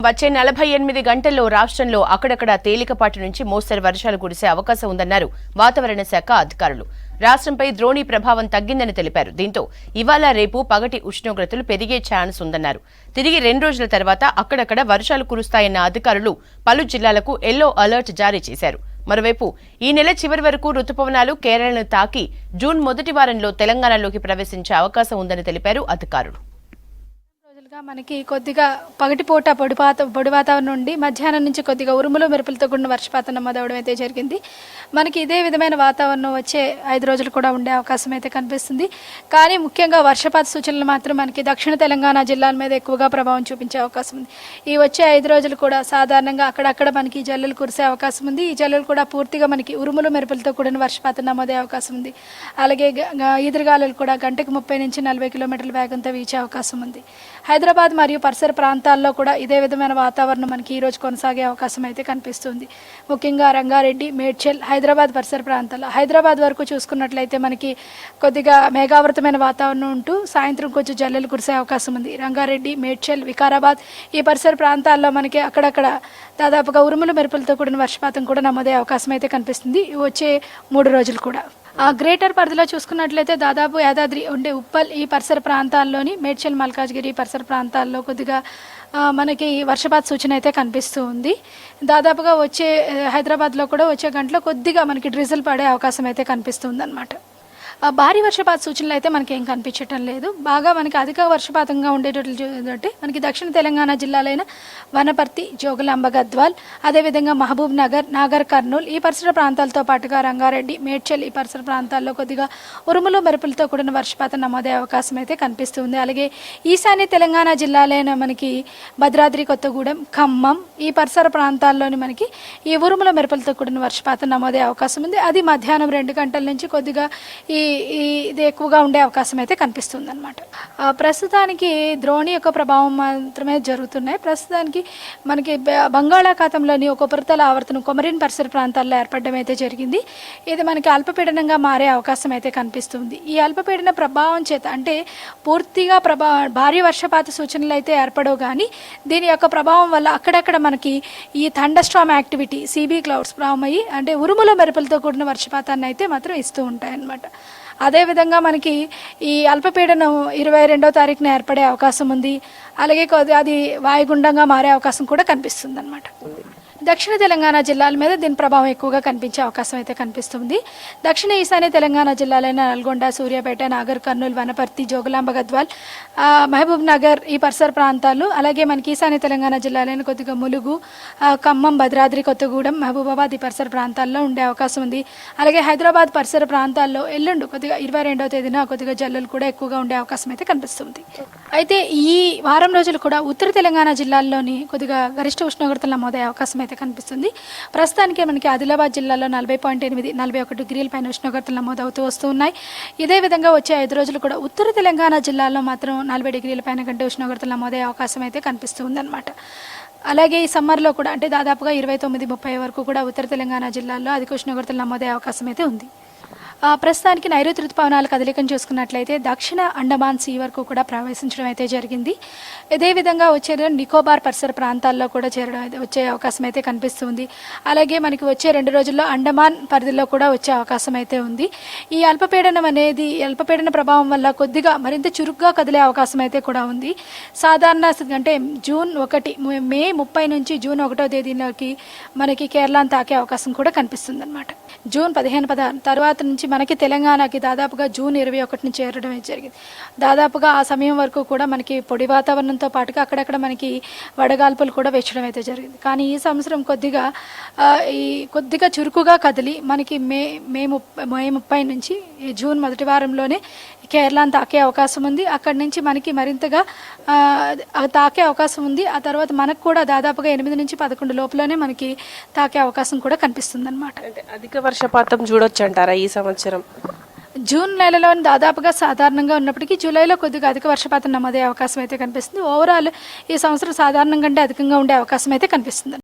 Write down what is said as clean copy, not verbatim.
వచ్చే 48 గంటల్లో రాష్ట్రంలో అక్కడక్కడ తేలికపాటి నుంచి మోస్తరు వర్షాలు కురిసే అవకాశం ఉందన్నారు వాతావరణ శాఖ అధికారులు. రాష్ట్రంపై ద్రోణి ప్రభావం తగ్గిందని తెలిపారు. దీంతో ఇవాళ రేపు పగటి ఉష్ణోగ్రతలు పెరిగే ఛాన్స్ ఉందన్నారు. తిరిగి 2 రోజుల తర్వాత అక్కడక్కడ వర్షాలు కురుస్తాయన్న అధికారులు పలు జిల్లాలకు ఎల్లో అలర్ట్ జారీ చేశారు. మరోవైపు ఈ నెల చివరి వరకు రుతుపవనాలు కేరళను తాకి జూన్ మొదటి వారంలో తెలంగాణలోకి ప్రవేశించే అవకాశం ఉందని తెలిపారు అధికారులు. మనకి కొద్దిగా పగటిపూట పొడి వాతావరణం నుండి మధ్యాహ్నం నుంచి కొద్దిగా ఉరుములు మెరుపులతో కూడిన వర్షపాతం నమోదవడం అయితే జరిగింది. మనకి ఇదే విధమైన వాతావరణం వచ్చే 5 రోజులు కూడా ఉండే అవకాశం అయితే కనిపిస్తుంది. కానీ ముఖ్యంగా వర్షపాత సూచనలు మాత్రం మనకి దక్షిణ తెలంగాణ జిల్లాల మీద ఎక్కువగా ప్రభావం చూపించే అవకాశం ఉంది. ఈ వచ్చే 5 రోజులు కూడా సాధారణంగా అక్కడక్కడ మనకి జల్లులు కురిసే అవకాశం ఉంది. ఈ జల్లులు కూడా పూర్తిగా మనకి ఉరుములు మెరుపులతో కూడిన వర్షపాతం నమోదే అవకాశం ఉంది. అలాగే ఈదురుగాలులు కూడా గంటకు 30 నుంచి 40 కిలోమీటర్ల వేగంతో వీచే అవకాశం ఉంది. హైదరాబాద్ మరియు పరిసర ప్రాంతాల్లో కూడా ఇదే విధమైన వాతావరణం మనకి ఈ రోజు కొనసాగే అవకాశం అయితే కనిపిస్తుంది. ముఖ్యంగా రంగారెడ్డి, మేడ్చల్, హైదరాబాద్ పరిసర ప్రాంతాల్లో హైదరాబాద్ వరకు చూసుకున్నట్లయితే మనకి కొద్దిగా మేఘావృతమైన వాతావరణం ఉంటూ సాయంత్రం కొంచెం జల్లులు కురిసే అవకాశం ఉంది. రంగారెడ్డి, మేడ్చల్, వికారాబాద్ ఈ పరిసర ప్రాంతాల్లో మనకి అక్కడక్కడ దాదాపుగా ఉరుములు మెరుపులతో కూడిన వర్షపాతం కూడా నమోదే అవకాశం అయితే కనిపిస్తుంది వచ్చే 3 రోజులు కూడా. గ్రేటర్ పరిధిలో చూసుకున్నట్లయితే దాదాపు యాదాద్రి ఉండే ఉప్పల్ ఈ పరిసర ప్రాంతాల్లోని మేడ్చల్, మల్కాజ్గిరి పరిసర ప్రాంతాల్లో కొద్దిగా మనకి వర్షపాత సూచన అయితే కనిపిస్తూ ఉంది. దాదాపుగా వచ్చే హైదరాబాద్లో కూడా వచ్చే గంటలో కొద్దిగా మనకి డ్రిజిల్ పడే అవకాశం అయితే కనిపిస్తుంది అన్నమాట. భారీ వర్షపాత సూచనలు అయితే మనకి ఏం కనిపించటం లేదు. బాగా మనకి అధిక వర్షపాతంగా ఉండేటట్టు మనకి దక్షిణ తెలంగాణ జిల్లాలైన వనపర్తి, జోగులాంబ, గద్వాల్, అదేవిధంగా మహబూబ్ నగర్, నాగర్ కర్నూల్ ఈ పరిసర ప్రాంతాలతో పాటుగా రంగారెడ్డి, మేడ్చల్ ఈ పరిసర ప్రాంతాల్లో కొద్దిగా ఉరుములు మెరుపులతో కూడిన వర్షపాతం నమోదే అవకాశం అయితే కనిపిస్తుంది. అలాగే ఈశాన్య తెలంగాణ జిల్లాలైన మనకి భద్రాద్రి కొత్తగూడెం, ఖమ్మం ఈ పరిసర ప్రాంతాల్లోని మనకి ఈ ఉరుముల మెరుపులతో కూడిన వర్షపాతం నమోదే అవకాశం ఉంది. అది మధ్యాహ్నం 2 గంటల నుంచి కొద్దిగా ఇది ఎక్కువగా ఉండే అవకాశం అయితే కనిపిస్తుంది అనమాట. ప్రస్తుతానికి ద్రోణి యొక్క ప్రభావం మాత్రమే జరుగుతున్నాయి. ప్రస్తుతానికి మనకి బంగాళాఖాతంలోని ఒక ఉపరితల ఆవర్తనం కొమరిన్ పరిసర ప్రాంతాల్లో ఏర్పడడం అయితే జరిగింది. ఇది మనకి అల్పపీడనంగా మారే అవకాశం అయితే కనిపిస్తుంది. ఈ అల్పపీడన ప్రభావం చేత అంటే పూర్తిగా భారీ వర్షపాత సూచనలు అయితే ఏర్పడవు, కానీ దీని యొక్క ప్రభావం వల్ల అక్కడక్కడ మనకి ఈ thunderstorm activity CB clouds form అయ్యి అంటే ఉరుముల మెరుపులతో కూడిన వర్షపాతాన్ని అయితే మాత్రం ఇస్తూ ఉంటాయన్నమాట. అదేవిధంగా మనకి ఈ అల్పపీడనం 22వ తారీఖున ఏర్పడే అవకాశం ఉంది. అలాగే అది వాయుగుండంగా మారే అవకాశం కూడా కనిపిస్తుంది అన్నమాట. దక్షిణ తెలంగాణ జిల్లాల మీద దీని ప్రభావం ఎక్కువగా కనిపించే అవకాశం అయితే కనిపిస్తుంది. దక్షిణ ఈశాన్య తెలంగాణ జిల్లాలైన నల్గొండ, సూర్యాపేట, నాగర్ కర్నూల్, వనపర్తి, జోగులాంబ, గద్వాల్, మహబూబ్ నగర్ ఈ పరిసర ప్రాంతాలు, అలాగే మనకి ఈశాన్య తెలంగాణ జిల్లాలైన కొద్దిగా ములుగు, ఖమ్మం, భద్రాద్రి కొత్తగూడెం, మహబూబాబాద్ ఈ పరిసర ప్రాంతాల్లో ఉండే అవకాశం ఉంది. అలాగే హైదరాబాద్ పరిసర ప్రాంతాల్లో ఎల్లుండి కొద్దిగా 22వ తేదీన కొద్దిగా జల్లులు కూడా ఎక్కువగా ఉండే అవకాశం అయితే కనిపిస్తుంది. అయితే ఈ వారం రోజులు కూడా ఉత్తర తెలంగాణ జిల్లాల్లోని కొద్దిగా గరిష్ట ఉష్ణోగ్రతలు నమోదయ్యే అవకాశం అయితే కనిపిస్తుంది. ప్రస్తుతానికి మనకి ఆదిలాబాద్ జిల్లాలో 40.8, 41 డిగ్రీల పైన ఉష్ణోగ్రతలు నమోదవుతూ వస్తూ ఉన్నాయి. ఇదే విధంగా వచ్చే 5 రోజులు కూడా ఉత్తర తెలంగాణ జిల్లాలో మాత్రం 40 డిగ్రీల పైన కంటే ఉష్ణోగ్రతలు నమోదయ్యే అవకాశం అయితే కనిపిస్తుంది అనమాట. అలాగే ఈ సమ్మర్లో కూడా అంటే దాదాపుగా 29-30 వరకు కూడా ఉత్తర తెలంగాణ జిల్లాల్లో అధిక ఉష్ణోగ్రతలు నమోదయ్యే అవకాశం అయితే ఉంది. ప్రస్తుతానికి నైరుతి రుతుపవనాల కదలికను చూసుకున్నట్లయితే దక్షిణ అండమాన్ సీ వరకు కూడా ప్రవేశించడం అయితే జరిగింది. ఇదే విధంగా వచ్చే నికోబార్ పరిసర ప్రాంతాల్లో కూడా వచ్చే అవకాశం అయితే కనిపిస్తుంది. అలాగే మనకి వచ్చే 2 రోజుల్లో అండమాన్ పరిధిలో కూడా వచ్చే అవకాశం అయితే ఉంది. ఈ అల్పపీడన ప్రభావం వల్ల కొద్దిగా మరింత చురుగ్గా కదిలే అవకాశం అయితే కూడా ఉంది. సాధారణ అంటే మే 30 నుంచి జూన్ 1వ తేదీలోకి మనకి కేరళను తాకే అవకాశం కూడా కనిపిస్తుంది అనమాట. జూన్ 15-16 తర్వాత నుంచి మనకి తెలంగాణకి దాదాపుగా జూన్ 21ని చేరడం జరిగింది. దాదాపుగా ఆ సమయం వరకు కూడా మనకి పొడి వాతావరణంతో పాటుగా అక్కడక్కడ మనకి వడగాల్పులు కూడా వేచడం అయితే జరిగింది. కానీ ఈ సంవత్సరం కొద్దిగా చురుకుగా కదిలి మనకి మే 30 నుంచి జూన్ మొదటి వారంలోనే కేరళను తాకే అవకాశం ఉంది. అక్కడి నుంచి మనకి మరింతగా తాకే అవకాశం ఉంది. ఆ తర్వాత మనకు కూడా దాదాపుగా 8 నుంచి 11 లోపలనే మనకి తాకే అవకాశం కూడా కనిపిస్తుంది అనమాట. అంటే అధిక వర్షపాతం చూడొచ్చు అంటారా ఈ సంవత్సరం? జూన్ నెలలో దాదాపుగా సాధారణంగా ఉన్నప్పటికీ జూలైలో కొద్దిగా అధిక వర్షపాతం నమోదయ్యే అవకాశం అయితే కనిపిస్తుంది. ఓవరాల్ ఈ సంవత్సరం సాధారణం కంటే అధికంగా ఉండే అవకాశం అయితే కనిపిస్తుంది.